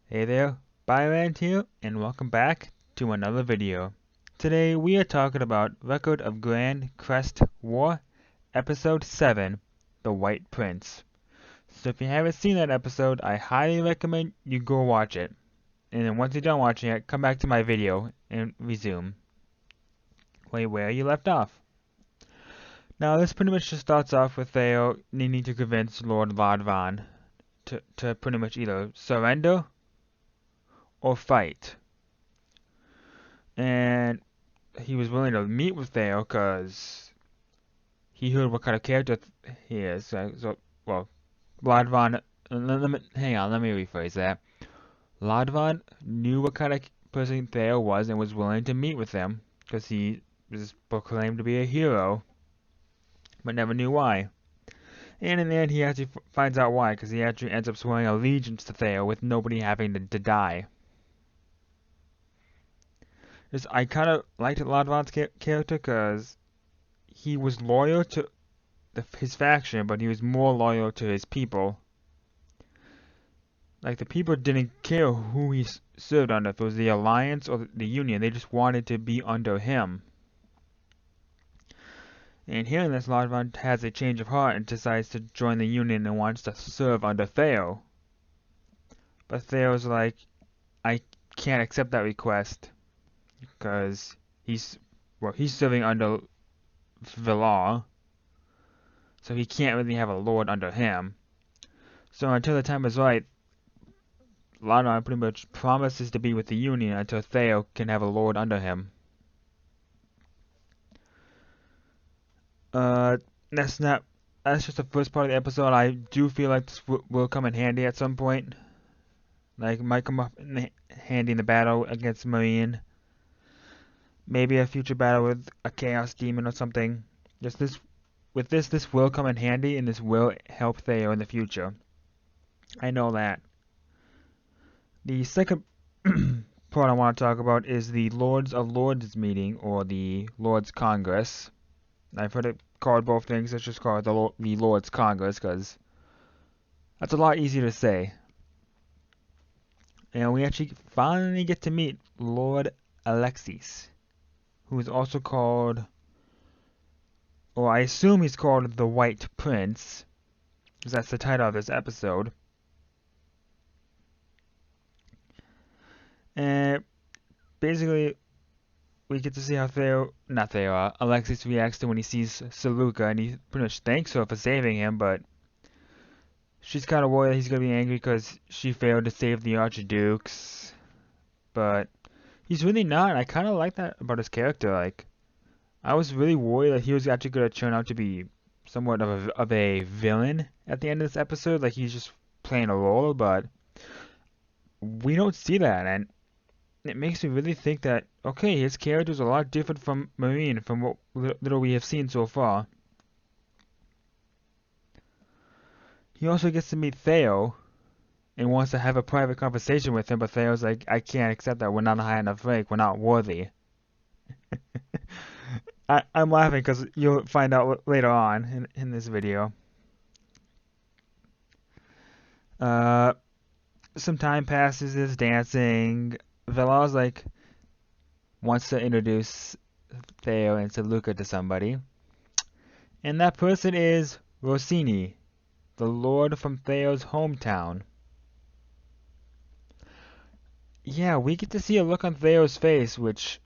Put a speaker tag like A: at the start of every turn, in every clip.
A: Hey there, Byland here, and welcome back to another video. Today we are talking about Record of Grancrest War, Episode 7, The White Prince. So if you haven't seen that episode, I highly recommend you go watch it. And then once you're done watching it, come back to my video and resume where you left off. Now this pretty much just starts off with Theo needing to convince Lord Ladvan to pretty much either surrender or fight. And he was willing to meet with Theo because he heard what kind of character he is. Well, Ladvan. Hang on, let me rephrase that. Ladvan knew what kind of person Theo was and was willing to meet with him because he was proclaimed to be a hero, but never knew why. And in the end, he actually finds out why, because he actually ends up swearing allegiance to Theo with nobody having to die. I kind of liked Ladvan's character because he was loyal to his faction, but he was more loyal to his people. Like, the people didn't care who he served under, if it was the Alliance or the Union, they just wanted to be under him. And hearing this, Ladvan has a change of heart and decides to join the Union and wants to serve under Theo. But Theo's like, I can't accept that request, because he's serving under Villar, so he can't really have a lord under him. So until the time is right, Ladvan pretty much promises to be with the Union until Theo can have a lord under him. That's not. That's just the first part of the episode. I do feel like this will come in handy at some point. Like, it might come up handy in the battle against Marine. Maybe a future battle with a Chaos Demon or something. This will come in handy, and this will help Theo in the future. I know that. The second part I want to talk about is the Lords of Lords meeting, or the Lords Congress. I've heard it called both things. Let's just call it the Lords Congress, because that's a lot easier to say. And we actually finally get to meet Lord Alexis, who is also called, or I assume he's called the White Prince, because that's the title of this episode. And basically, we get to see how Alexis reacts to when he sees Saluka, and he pretty much thanks her for saving him, but she's kind of worried that he's going to be angry because she failed to save the Archdukes. But he's really not. I kind of like that about his character. Like, I was really worried that he was actually going to turn out to be somewhat of a villain at the end of this episode. Like, he's just playing a role, but we don't see that, and it makes me really think that, okay, his character is a lot different from Marine, from what little we have seen so far. He also gets to meet Theo and wants to have a private conversation with him, but Theo's like, I can't accept that. We're not high enough rank. We're not worthy. I'm laughing because you'll find out later on in this video. Some time passes, there's dancing. Velar's like, wants to introduce Theo and Saluka to somebody. And that person is Rossini, the lord from Theo's hometown. Yeah, we get to see a look on Theo's face, which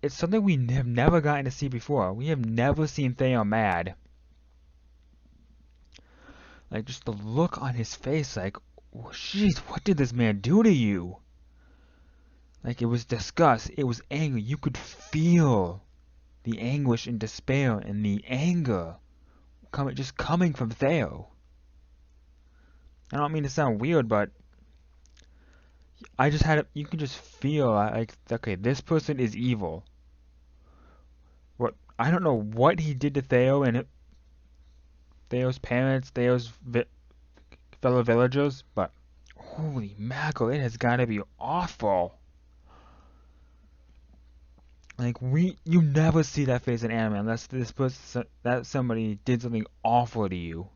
A: it's something we have never gotten to see before. We have never seen Theo mad. Like, just the look on his face, like, oh, jeez, what did this man do to you? Like, it was disgust, it was anger. You could feel the anguish and despair and the anger coming from Theo. I don't mean to sound weird, but you can just feel like, okay, this person is evil. I don't know what he did to Theo and Theo's parents, Theo's fellow villagers, but holy mackerel, it has got to be awful. Like, you never see that face in anime unless somebody did something awful to you.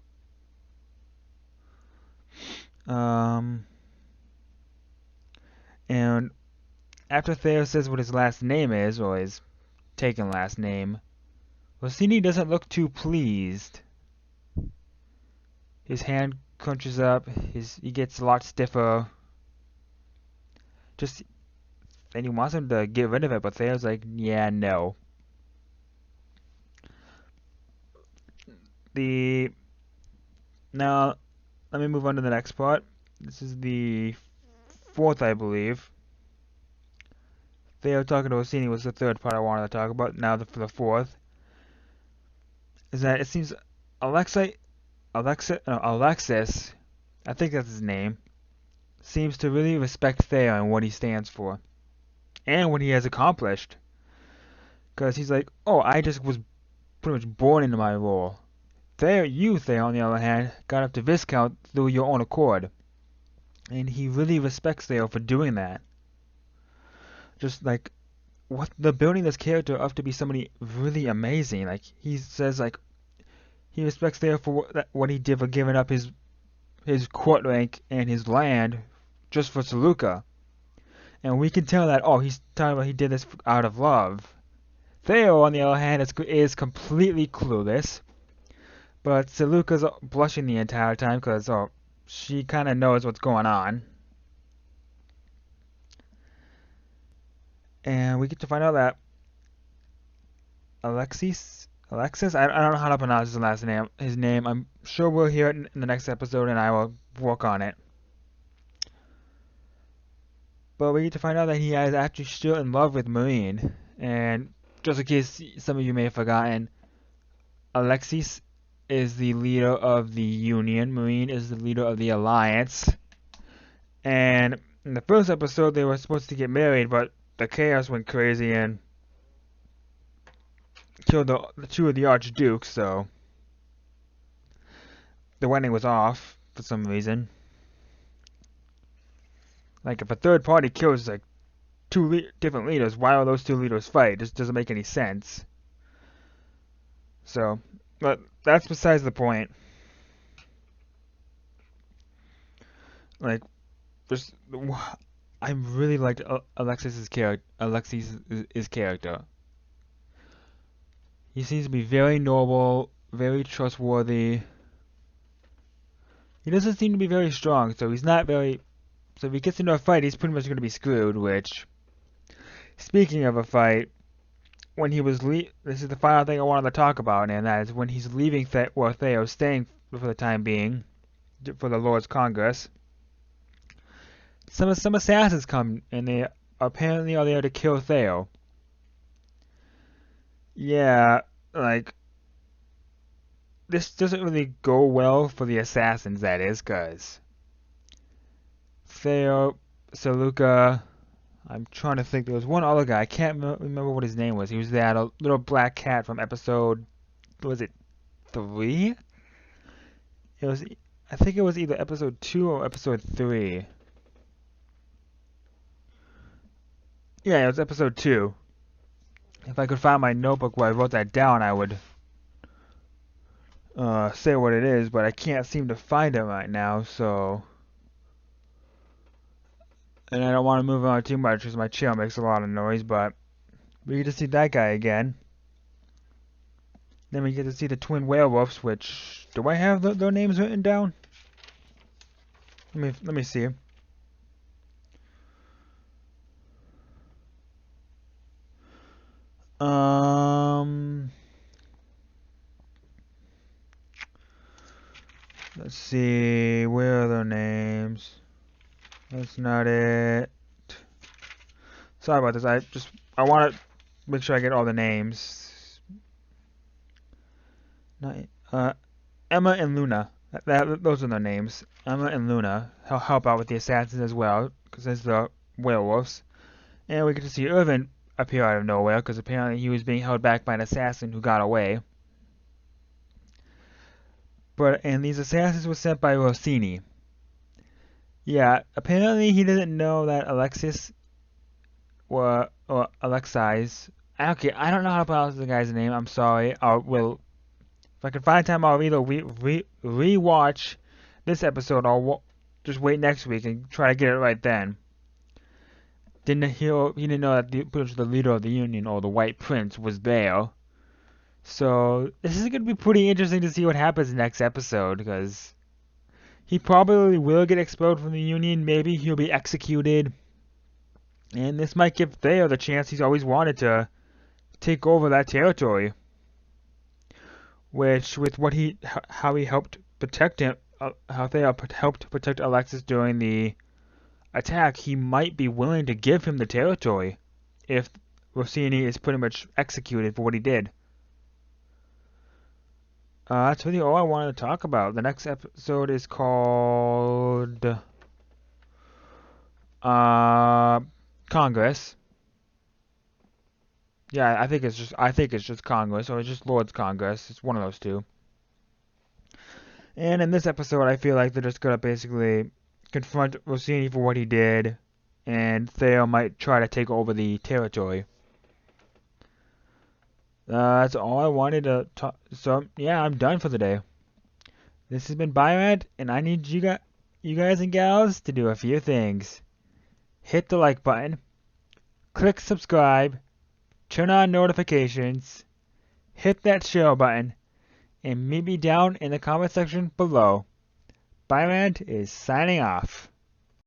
A: after Theo says what his last name is, or his taken last name, Rossini doesn't look too pleased. His hand crunches up, he gets a lot stiffer. And he wants him to get rid of it, but Theo's like, yeah, no. Now, let me move on to the next part. This is the fourth, I believe. Theo talking to Rossini was the third part I wanted to talk about. Now for the fourth, is that it seems Alexis, I think that's his name, seems to really respect Theo and what he stands for, and what he has accomplished. Because he's like, oh, I just was pretty much born into my role. Theo, on the other hand, got up to Viscount through your own accord. And he really respects Theo for doing that. Just like, they're building this character up to be somebody really amazing. Like, he says, like, he respects Theo for what he did for giving up his court rank and his land just for Saluka. And we can tell that, oh, he's talking about he did this out of love. Theo, on the other hand, is completely clueless. But Saluka's blushing the entire time because, oh, she kind of knows what's going on. And we get to find out that Alexis, I don't know how to pronounce his name. I'm sure we'll hear it in the next episode and I will work on it. But we get to find out that he is actually still in love with Marine. And just in case some of you may have forgotten, Alexis is the leader of the Union. Marine is the leader of the Alliance. And in the first episode, they were supposed to get married, but the chaos went crazy and killed the two of the Archdukes, so the wedding was off for some reason. Like, if a third party kills, like, two different leaders, why will those two leaders fight? It just doesn't make any sense. So, but that's besides the point. Like, I really liked Alexis's character. He seems to be very noble, very trustworthy. He doesn't seem to be very strong, so he's not very. So if he gets into a fight, he's pretty much going to be screwed. Which, speaking of a fight, when he was this is the final thing I wanted to talk about, and that is when he's leaving Theo's staying for the time being for the Lord's Congress. Some assassins come, and they apparently are there to kill Theo. Yeah, like, this doesn't really go well for the assassins, that is, because Theo, Saluka, I'm trying to think, there was one other guy, I can't remember what his name was. He was that little black cat from episode, was it 3? I think it was either episode 2 or episode 3. Yeah, it was episode 2. If I could find my notebook where I wrote that down, I would say what it is, but I can't seem to find it right now, so. And I don't want to move on too much because my chair makes a lot of noise, but we get to see that guy again. Then we get to see the twin werewolves, which, do I have their names written down? Let me see. Let's see, where are their names? That's not it. Sorry about this. I want to make sure I get all the names. Emma and Luna. Those are their names. Emma and Luna help out with the assassins as well, because there's the werewolves. And we get to see Irvin appear out of nowhere, because apparently he was being held back by an assassin who got away. And these assassins were sent by Rossini. Yeah, apparently he didn't know that Alexis or Alexis. Okay, I don't know how to pronounce the guy's name. I'm sorry. If I can find time, I'll either rewatch this episode or just wait next week and try to get it right then. he didn't know that the leader of the Union, or the White Prince, was there. So this is going to be pretty interesting to see what happens next episode, because he probably will get expelled from the Union. Maybe he'll be executed, and this might give Theo the chance he's always wanted to take over that territory. Which, with how he helped protect him, how Theo helped protect Alexis during the attack, he might be willing to give him the territory if Rossini is pretty much executed for what he did. That's really all I wanted to talk about. The next episode is called Congress. Yeah, I think it's just Congress, or it's just Lord's Congress. It's one of those two. And in this episode, I feel like they're just gonna basically confront Rossini for what he did, and Theo might try to take over the territory. That's all I wanted to talk. So yeah, I'm done for the day. This has been Byrant, and I need you guys and gals to do a few things. Hit the like button, click subscribe, turn on notifications, hit that share button, and meet me down in the comment section below. Byrant is signing off.